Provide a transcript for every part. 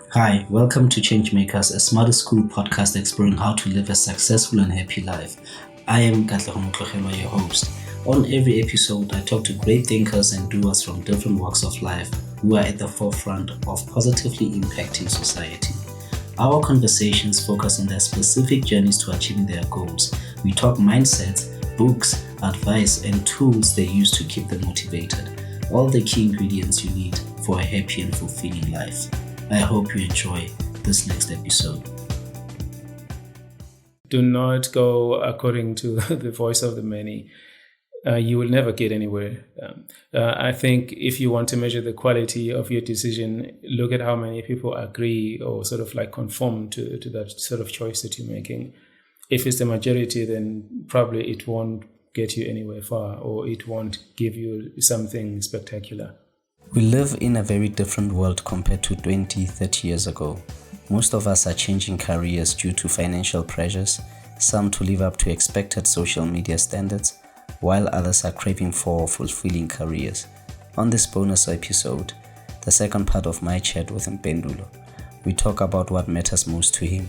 Hi, welcome to Changemakers, a smarter school podcast exploring how to live a successful and happy life. I am Katlego, your host. On every episode, I talk to great thinkers and doers from different walks of life who are at the forefront of positively impacting society. Our conversations focus on their specific journeys to achieving their goals. We talk mindsets, books, advice, and tools they use to keep them motivated. All the key ingredients you need for a happy and fulfilling life. I hope you enjoy this next episode. Do not go according to the voice of the many. You will never get anywhere. I think if you want to measure the quality of your decision, look at how many people agree or sort of like conform to that sort of choice that you're making. If it's the majority, then probably it won't get you anywhere far, or it won't give you something spectacular. We live in a very different world compared to 20, 30 years ago. Most of us are changing careers due to financial pressures, some to live up to expected social media standards, while others are craving for fulfilling careers. On this bonus episode, the second part of my chat with Mpendulo, we talk about what matters most to him.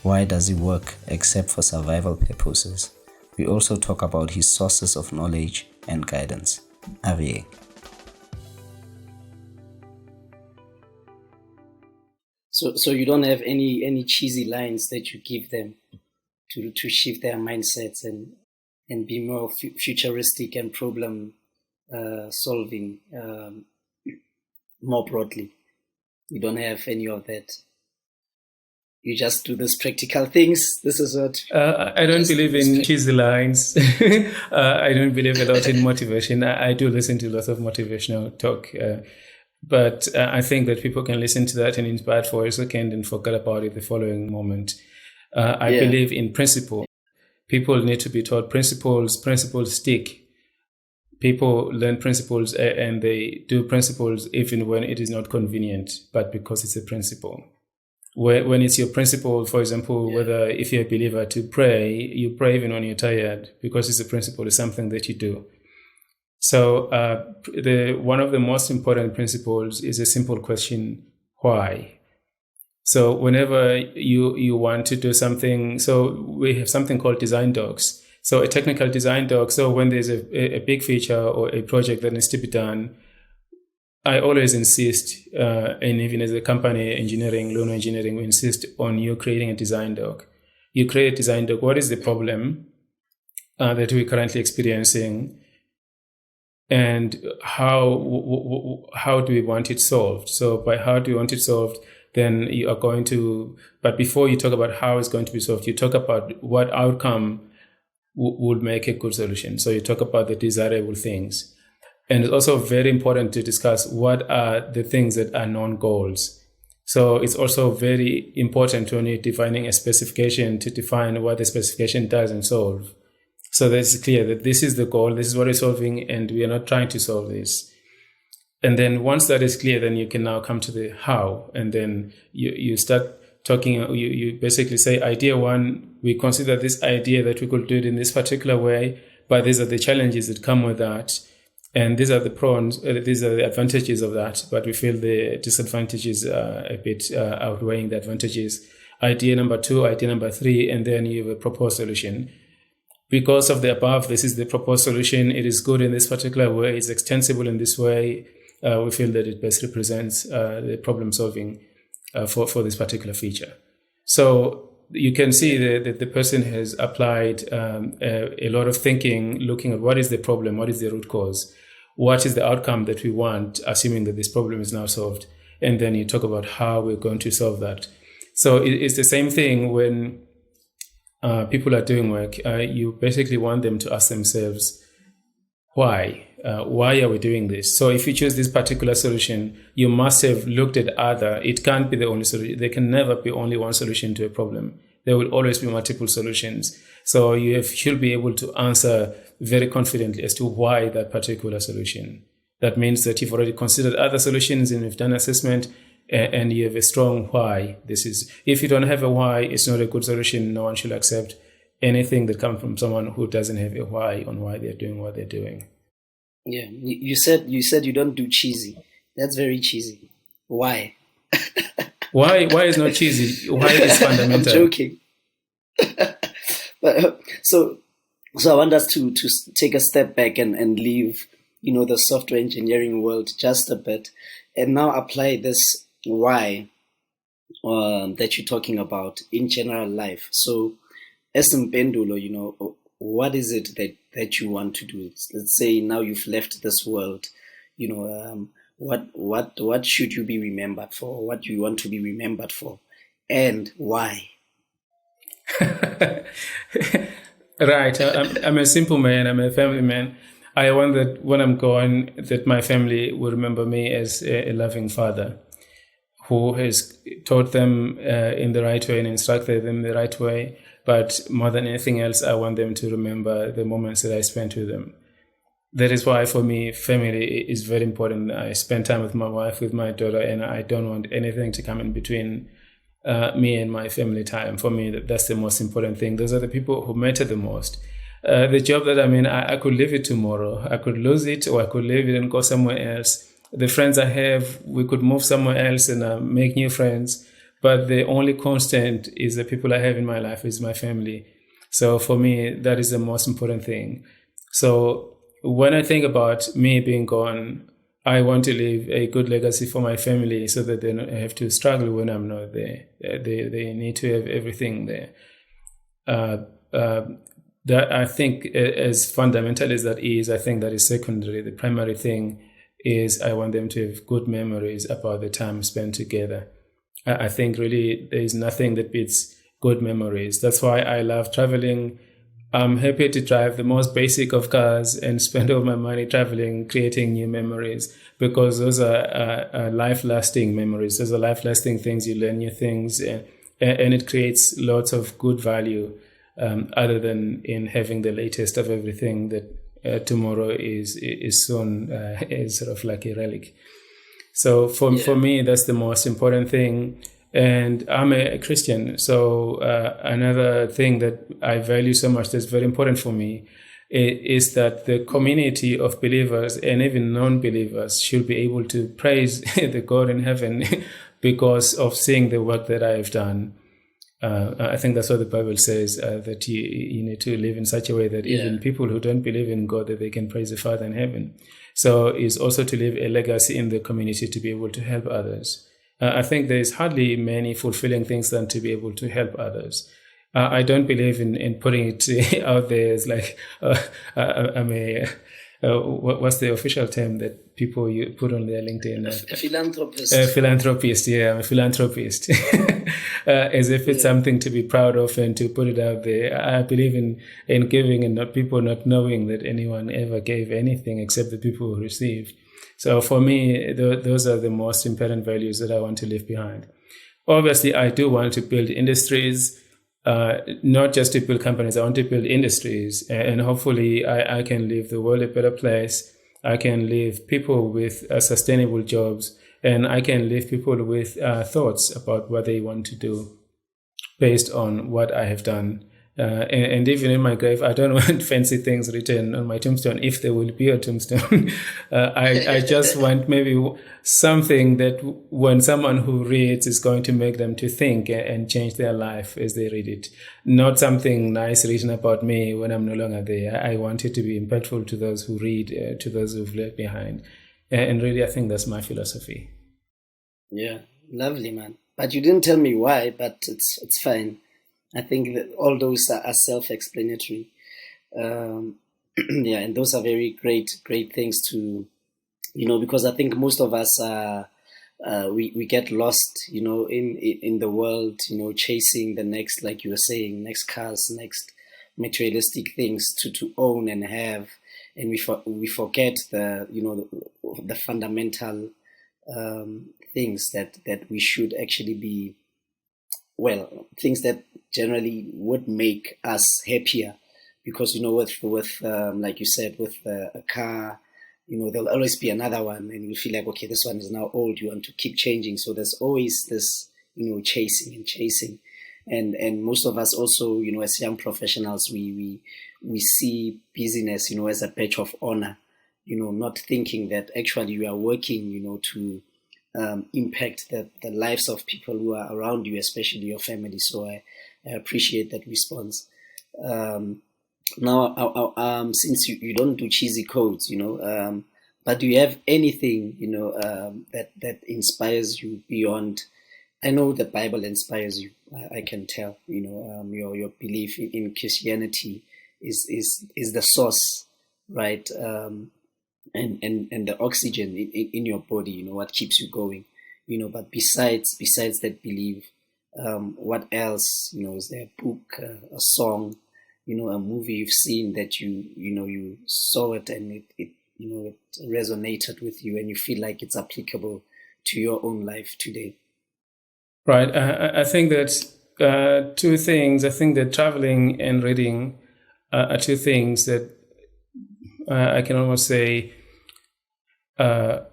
Why does he work except for survival purposes? We also talk about his sources of knowledge and guidance. Avier. So you don't have any cheesy lines that you give them to shift their mindsets and be more futuristic and problem solving more broadly. You don't have any of that. You just do these practical things. This is what I don't believe in cheesy lines. I don't believe a lot in motivation. I do listen to lots of motivational talk. But I think that people can listen to that and inspired for a second and forget about it the following moment. I believe in principle. People need to be taught principles. Principles stick. People learn principles and they do principles even when it is not convenient, but because it's a principle. When it's your principle, for example, whether if you're a believer to pray, you pray even when you're tired because it's a principle, it's something that you do. So one of the most important principles is a simple question, why? So whenever you want to do something, so we have something called design docs. So a technical design doc, so when there's a big feature or a project that needs to be done, I always insist, and even as a company, Luno Engineering, we insist on you creating a design doc. You create a design doc. What is the problem that we're currently experiencing? And how do we want it solved? So by how do you want it solved, then you are going to, but before you talk about how it's going to be solved, you talk about what outcome would make a good solution. So you talk about the desirable things. And it's also very important to discuss what are the things that are non-goals. So it's also very important when you're defining a specification to define what the specification does and solve. So that it's clear that this is the goal, this is what we're solving, and we are not trying to solve this. And then once that is clear, then you can now come to the how. And then you start talking, you basically say, idea one, we consider this idea that we could do it in this particular way, but these are the challenges that come with that. And these are the pros, these are the advantages of that, but we feel the disadvantages are a bit outweighing the advantages. Idea number two, idea number three, and then you have a proposed solution. Because of the above, this is the proposed solution. It is good in this particular way. It's extensible in this way. We feel that it best represents the problem solving for this particular feature. So you can see that the person has applied a lot of thinking, looking at what is the problem, what is the root cause, what is the outcome that we want, assuming that this problem is now solved. And then you talk about how we're going to solve that. So it's the same thing when people are doing work. You basically want them to ask themselves, why? Why are we doing this? So if you choose this particular solution, you must have looked at other. It can't be the only solution. There can never be only one solution to a problem. There will always be multiple solutions. So you should be able to answer very confidently as to why that particular solution. That means that you've already considered other solutions and you've done assessment and you have a strong why. This is, if you don't have a why, it's not a good solution. No one should accept anything that comes from someone who doesn't have a why on why they're doing what they're doing. Yeah, you said you don't do cheesy. That's very cheesy. Why? Why is not cheesy? Why is fundamental? I'm joking. But, so I want us to take a step back and leave, the software engineering world just a bit, and now apply this why that you're talking about in general life. So, as Mpendulo, what is it that you want to do? Let's say now you've left this world, what should you be remembered for? What do you want to be remembered for, and why? Right. I'm a simple man. I'm a family man. I want that when I'm gone, that my family will remember me as a loving father who has taught them in the right way and instructed them the right way. But more than anything else, I want them to remember the moments that I spent with them. That is why, for me, family is very important. I spend time with my wife, with my daughter, and I don't want anything to come in between me and my family time. For me, that's the most important thing. Those are the people who matter the most. The job that I'm in, I could leave it tomorrow. I could lose it, or I could leave it and go somewhere else. The friends I have, we could move somewhere else and make new friends. But the only constant is the people I have in my life, is my family. So for me, that is the most important thing. So when I think about me being gone, I want to leave a good legacy for my family so that they don't have to struggle when I'm not there. They need to have everything there. That I think, as fundamental as that is, I think that is secondary. The primary thing is I want them to have good memories about the time spent together. I think really there is nothing that beats good memories. That's why I love traveling. I'm happy to drive the most basic of cars and spend all my money traveling, creating new memories, because those are life-lasting memories. Those are life-lasting things. You learn new things, and it creates lots of good value, other than in having the latest of everything that tomorrow is soon is sort of like a relic. So for me, that's the most important thing. And I'm a Christian. So another thing that I value so much that's very important for me is that the community of believers and even non-believers should be able to praise the God in heaven because of seeing the work that I've done. I think that's what the Bible says, that you need to live in such a way that even people who don't believe in God, that they can praise the Father in heaven. So is also to leave a legacy in the community to be able to help others. I think there's hardly many fulfilling things than to be able to help others. I don't believe in putting it out there as like, I'm a, what's the official term that people you put on their LinkedIn? A philanthropist. A philanthropist, yeah, I'm a philanthropist. As if it's something to be proud of and to put it out there. I believe in giving and not people not knowing that anyone ever gave anything except the people who received. So for me, those are the most important values that I want to leave behind. Obviously, I do want to build industries, not just to build companies. I want to build industries, and hopefully I can leave the world a better place. I can leave people with sustainable jobs, and I can leave people with thoughts about what they want to do based on what I have done. And even in my grave, I don't want fancy things written on my tombstone, if there will be a tombstone. I just want maybe something that when someone who reads is going to make them to think and change their life as they read it. Not something nice written about me when I'm no longer there. I want it to be impactful to those who read, to those who've left behind. And really, I think that's my philosophy. Yeah, lovely, man. But you didn't tell me why, but it's fine. I think that all those are self-explanatory. And those are very great things to, because I think most of us we get lost, in the world, chasing the next, like you were saying, next cars, next materialistic things to own and have, and we forget the fundamental things that we should actually be. Well, things that generally would make us happier, because with like you said, with a car, there'll always be another one, and you feel like, okay, this one is now old. You want to keep changing, so there's always this chasing, and most of us also, as young professionals, we see busyness, as a badge of honor, not thinking that actually you are working, to impact the lives of people who are around you, especially your family. So I appreciate that response. Now, since you don't do cheesy quotes, but do you have anything, that inspires you beyond? I know the Bible inspires you. I can tell. Your belief in Christianity is the source, right? And the oxygen in your body. What keeps you going. But besides that belief, what else? Is there a book, a song, a movie you've seen that you saw it and it resonated with you and you feel like it's applicable to your own life today? Right. I think that two things. I think that traveling and reading are two things that I can almost say are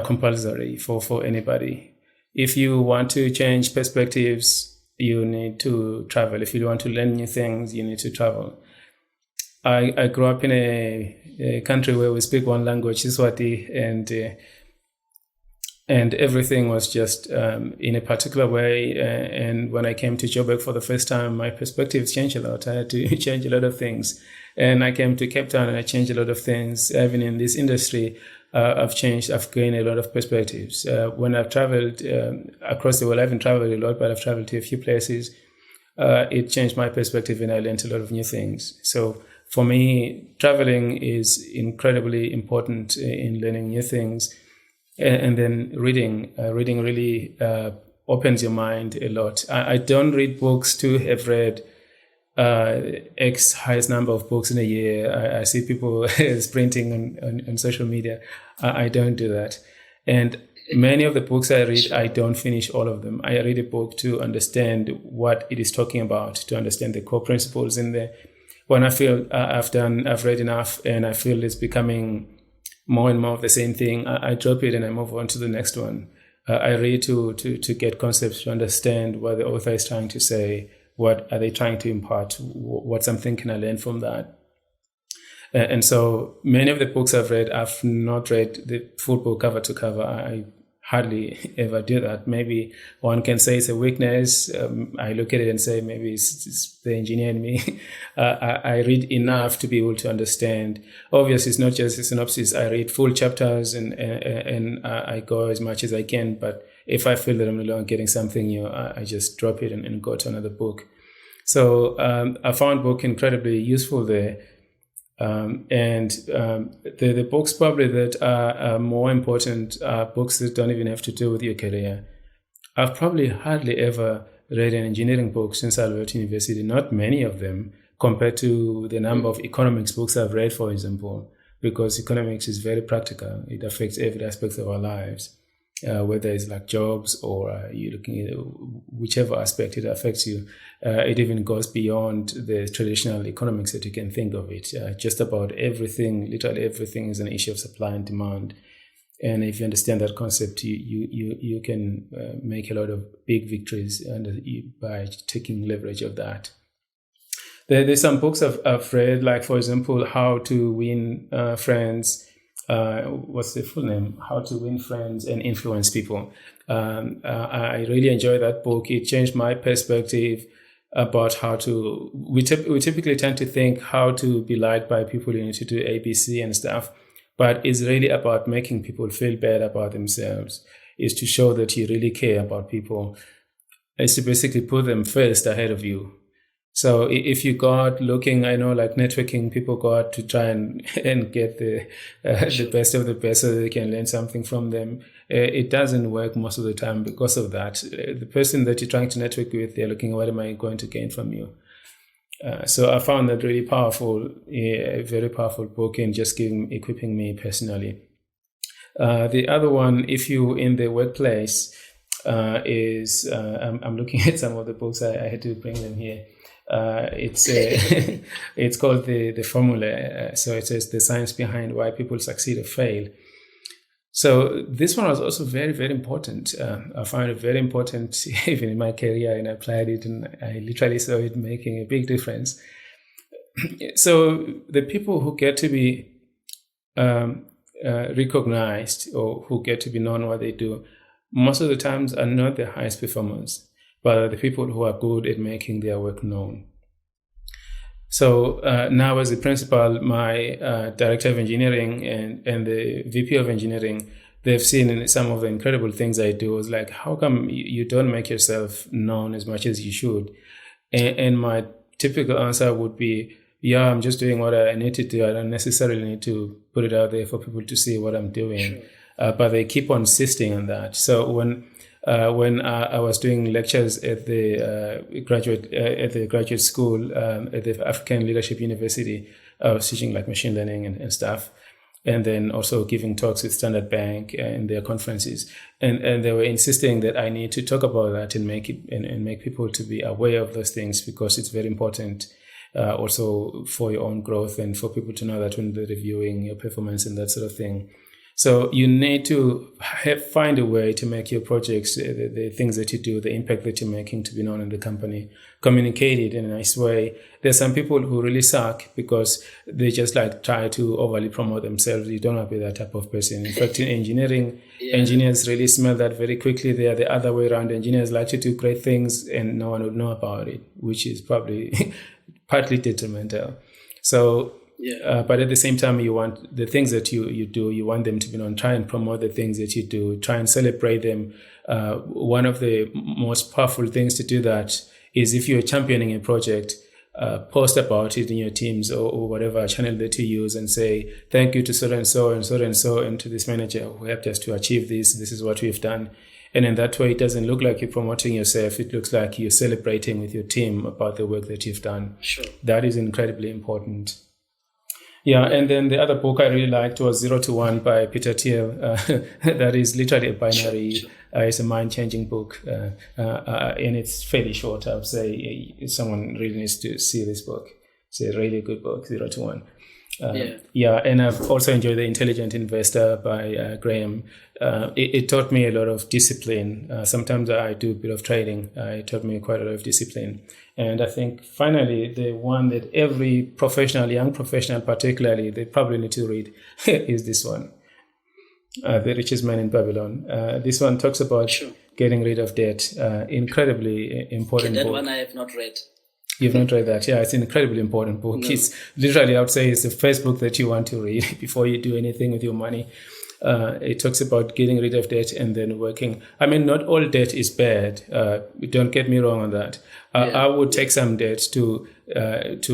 compulsory for anybody. If you want to change perspectives, you need to travel. If you want to learn new things, you need to travel. I grew up in a country where we speak one language, Siswati, and everything was just in a particular way. And when I came to Joburg for the first time, my perspectives changed a lot. I had to change a lot of things. And I came to Cape Town and I changed a lot of things. Even in this industry, I've gained a lot of perspectives. When I've traveled across the world, I haven't traveled a lot, but I've traveled to a few places. It changed my perspective and I learned a lot of new things. So for me, traveling is incredibly important in learning new things. And then reading really opens your mind a lot. I don't read books to have read X highest number of books in a year. I see people sprinting on social media. I don't do that. And many of the books I read, I don't finish all of them. I read a book to understand what it is talking about, to understand the core principles in there. When I feel I've read enough and I feel it's becoming more and more of the same thing, I drop it and I move on to the next one. I read to get concepts, to understand what the author is trying to say, what are they trying to impart, what something can I learn from that. And so many of the books I've read, I've not read the full book cover to cover. I hardly ever do that. Maybe one can say it's a weakness. I look at it and say maybe it's the engineer in me. I read enough to be able to understand. Obviously, it's not just a synopsis. I read full chapters and I go as much as I can. But if I feel that I'm no longer getting something new, I just drop it and go to another book. So I found book incredibly useful there. The books probably that are more important are books that don't even have to do with your career. I've probably hardly ever read an engineering book since I left university, not many of them, compared to the number of economics books I've read, for example, because economics is very practical. It affects every aspect of our lives, whether it's like jobs or you're looking at whichever aspect it affects you. It even goes beyond the traditional economics that you can think of it. Just about everything, literally everything, is an issue of supply and demand. And if you understand that concept, you can make a lot of big victories by taking leverage of that. There's some books I've read, like, for example, How to Win Friends. What's the full name? How to Win Friends and Influence People. I really enjoy that book. It changed my perspective about how to. We typically tend to think how to be liked by people. You need to do ABC and stuff, but it's really about making people feel bad about themselves. It's to show that you really care about people. It's to basically put them first ahead of you. So if you go out looking, I know, like networking, people go out to try and get the best of the best so that they can learn something from them. It doesn't work most of the time because of that. The person that you're trying to network with, they're looking, what am I going to gain from you? So I found that really powerful, a very powerful book in just equipping me personally. The other one, if you're in the workplace, is I'm looking at some of the books. I had to bring them here. It's called the Formula. So it says the science behind why people succeed or fail. So this one was also very, very important. I found it very important even in my career, and I applied it, and I literally saw it making a big difference. So the people who get to be recognized or who get to be known what they do, most of the times are not the highest performers, but are the people who are good at making their work known. So now as a principal, my director of engineering and the VP of engineering, they've seen some of the incredible things I do. It's like, how come you don't make yourself known as much as you should? And my typical answer would be, yeah, I'm just doing what I need to do. I don't necessarily need to put it out there for people to see what I'm doing. Sure. But they keep on insisting on that. So when I was doing lectures at the graduate school at the African Leadership University, I was teaching like machine learning and stuff, and then also giving talks with Standard Bank in their conferences, and they were insisting that I need to talk about that and make it and make people to be aware of those things, because it's very important. Also for your own growth and for people to know that when they're reviewing your performance and that sort of thing. So you need to find a way to make your projects, the things that you do, the impact that you're making, to be known in the company, communicate it in a nice way. There's some people who really suck because they just like try to overly promote themselves. You don't want to be that type of person. In fact, in engineering, engineers really smell that very quickly. They are the other way around. Engineers like to do great things and no one would know about it, which is probably partly detrimental. So, but at the same time, you want the things that you do, you want them to be known. Try and promote the things that you do. Try and celebrate them. One of the most powerful things to do that is, if you're championing a project, post about it in your teams or whatever channel that you use, and say, thank you to so and so and so and so, and to this manager who helped us to achieve this. This is what we've done. And in that way, it doesn't look like you're promoting yourself. It looks like you're celebrating with your team about the work that you've done. Sure. That is incredibly important. Yeah, and then the other book I really liked was 0 to 1 by Peter Thiel. That is literally a binary. Sure. It's a mind-changing book, and it's fairly short. I would say someone really needs to see this book. It's a really good book, 0 to 1. And I've also enjoyed The Intelligent Investor by Graham. It taught me a lot of discipline. Sometimes I do a bit of trading. It taught me quite a lot of discipline. And I think finally, the one that every professional, young professional particularly, they probably need to read is this one, The Richest Man in Babylon. This one talks about getting rid of debt. Incredibly important book. That one I have not read. You've not read that? Yeah, it's an incredibly important book. No. It's literally, I would say, it's the first book that you want to read before you do anything with your money. It talks about getting rid of debt and then working. I mean, not all debt is bad. Don't get me wrong on that. I would take some debt to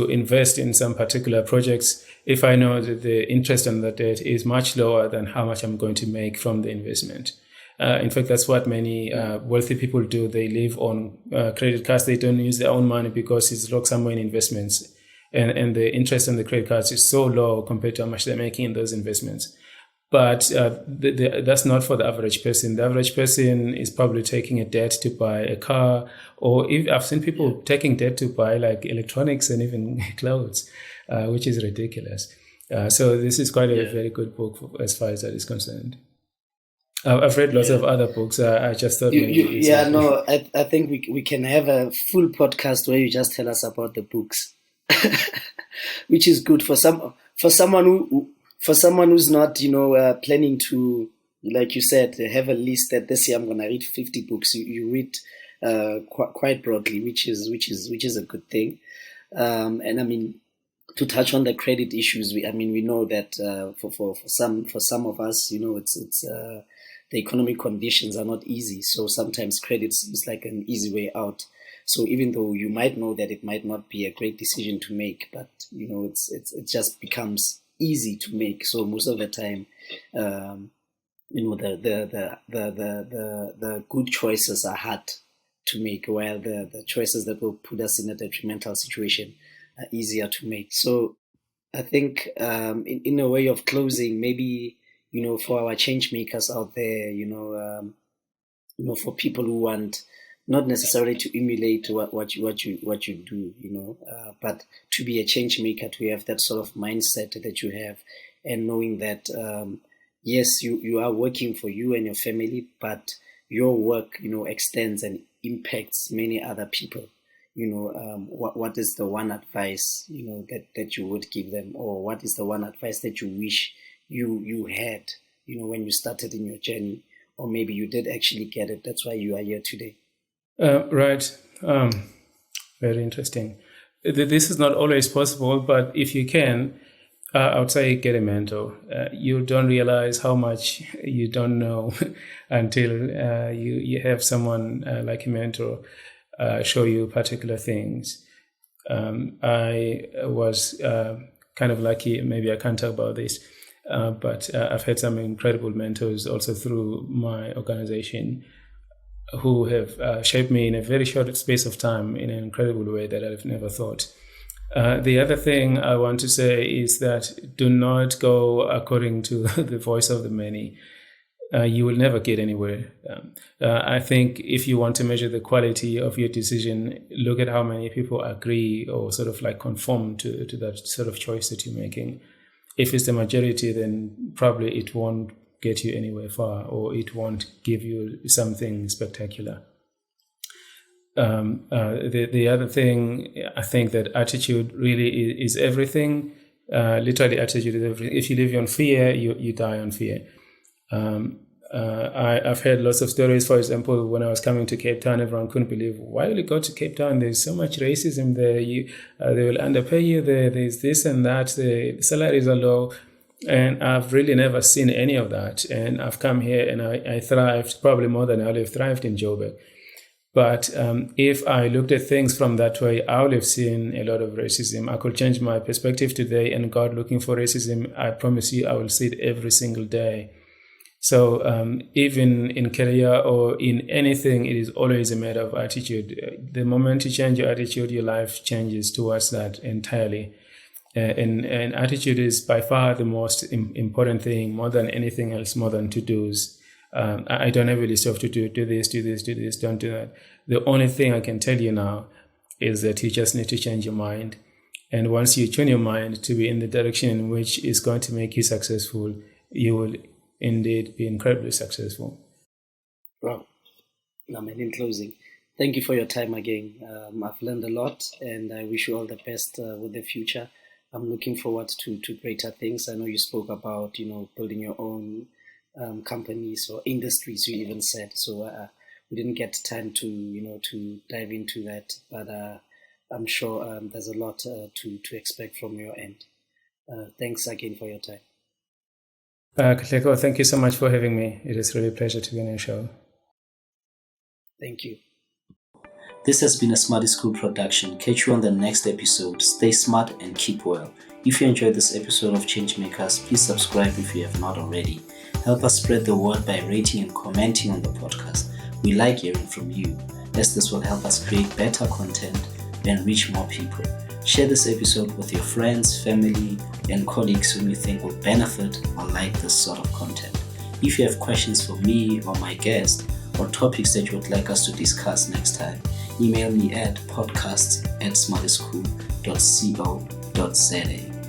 invest in some particular projects if I know that the interest on that debt is much lower than how much I'm going to make from the investment. In fact, that's what many wealthy people do. They live on credit cards. They don't use their own money because it's locked somewhere in investments. And the interest on the credit cards is so low compared to how much they're making in those investments. But that's not for the average person. The average person is probably taking a debt to buy a car, or I've seen people taking debt to buy like electronics and even clothes, which is ridiculous. So this is quite a very good book as far as that is concerned. I've read lots of other books. I just thought I think we can have a full podcast where you just tell us about the books, which is good for someone who's not planning to, like you said, have a list that this year I'm gonna read 50 books. You read quite broadly, which is a good thing. And I mean, to touch on the credit issues, we know that for some of us, it's the economic conditions are not easy. So sometimes credit seems like an easy way out. So even though you might know that it might not be a great decision to make, but it just becomes easy to make. So most of the time, the good choices are hard to make, while the choices that will put us in a detrimental situation are easier to make. So I think in a way of closing, maybe for our change makers out there, for people who want not necessarily to emulate what you do, but to be a change maker, to have that sort of mindset that you have, and knowing that yes, you are working for you and your family, but your work extends and impacts many other people. What is the one advice that you would give them, or what is the one advice that you wish you had, when you started in your journey, or maybe you did actually get it. That's why you are here today. Right. Very interesting. This is not always possible, but if you can, I would say get a mentor. You don't realize how much you don't know until you have someone like a mentor show you particular things. I was kind of lucky. Maybe I can't talk about this, but I've had some incredible mentors also through my organization who have shaped me in a very short space of time in an incredible way that I've never thought. The other thing I want to say is that do not go according to the voice of the many. You will never get anywhere. I think if you want to measure the quality of your decision, look at how many people agree or sort of like conform to that sort of choice that you're making. If it's the majority, then probably it won't get you anywhere far, or it won't give you something spectacular. The other thing, I think that attitude really is everything. Literally, attitude is everything. If you live on fear, you die on fear. I've heard lots of stories. For example, when I was coming to Cape Town, everyone couldn't believe, why will you go to Cape Town? There's so much racism there. They will underpay you there. There's this and that. The salaries are low. And I've really never seen any of that. And I've come here and I thrived probably more than I would have thrived in Joburg. But if I looked at things from that way, I would have seen a lot of racism. I could change my perspective today and go out looking for racism. I promise you, I will see it every single day. So even in career or in anything, it is always a matter of attitude. The moment you change your attitude, your life changes towards that entirely. And attitude is by far the most important thing, more than anything else, more than to-dos. I don't have a list of do this, don't do that. The only thing I can tell you now is that you just need to change your mind. And once you tune your mind to be in the direction in which is going to make you successful, you will indeed be incredibly successful. Well, in closing, thank you for your time again. I've learned a lot, and I wish you all the best with the future. I'm looking forward to greater things. I know you spoke about, building your own companies or industries, you even said. So we didn't get time to dive into that, but I'm sure there's a lot to expect from your end. Thanks again for your time. Katlego, thank you so much for having me. It is really a pleasure to be on your show. Thank you. This has been a Smarty School production. Catch you on the next episode. Stay smart and keep well. If you enjoyed this episode of Changemakers, please subscribe if you have not already. Help us spread the word by rating and commenting on the podcast. We like hearing from you, as this will help us create better content and reach more people. Share this episode with your friends, family, and colleagues whom you think will benefit or like this sort of content. If you have questions for me or my guest, or topics that you would like us to discuss next time, email me at podcasts@smartyschool.co.za.